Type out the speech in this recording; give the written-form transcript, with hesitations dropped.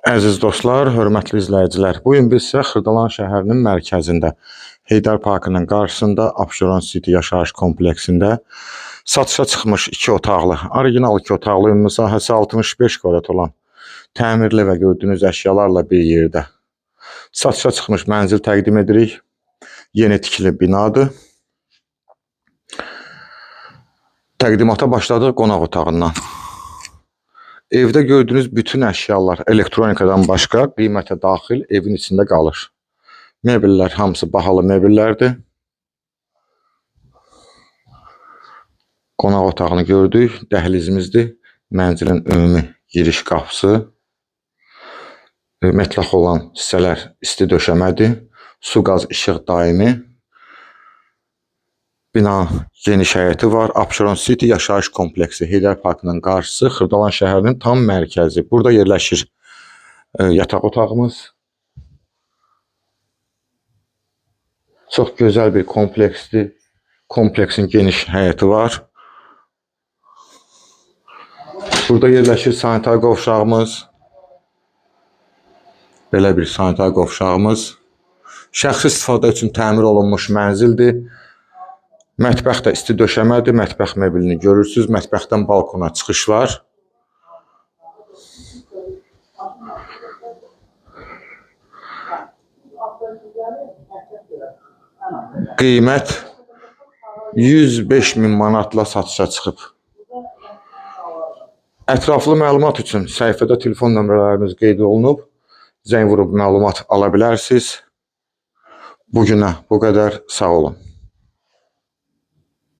Əziz dostlar, hörmətli izləyicilər, bugün biz sizə Xırdalan şəhərinin mərkəzində, Heydər Parkının qarşısında, Abşeron City yaşayış kompleksində satışa çıxmış 2 otaqlı, orijinal 2 otaqlı, ümumi sahəsi 65 kvadrat olan, təmirli və gördüyünüz əşyalarla bir yerdə satışa çıxmış mənzil təqdim edirik. Yeni tikili binadır. Təqdimata başladıq qonaq otağından. Evdə gördüyünüz bütün əşyalar elektronikadan başqa qiymətə daxil evin içində qalır. Mebellər hamısı bahalı mebellərdir. Qonaq otağını gördük, dəhlizimizdir. Mənzilin ümumi giriş qapısı. Mətlaq olan hissələr isti döşəmədir. Su, qaz, işıq daimi. Bina geniş həyəti var. Abşeron City yaşayış kompleksi, Heydər Parkının qarşısı, Xırdalan şəhərinin tam mərkəzi. Burada yerləşir yataq otağımız. Çox gözəl bir kompleksdir. Kompleksin geniş həyəti var. Burada yerləşir sanitar qovşağımız. Belə bir sanitar qovşağımız. Şəxsi istifadə üçün təmir olunmuş mənzildir. Mətbəx də isti döşəmədir. Mətbəx mebelini görürsünüz. Mətbəxdən balkona çıxış var. Qiymət 105.000 manatla satışa çıxıb. Ətraflı məlumat üçün səhifədə telefon nömrələrimiz qeyd olunub. Zəng vurub məlumat ala bilərsiniz. Bugünə bu qədər. Sağ olun.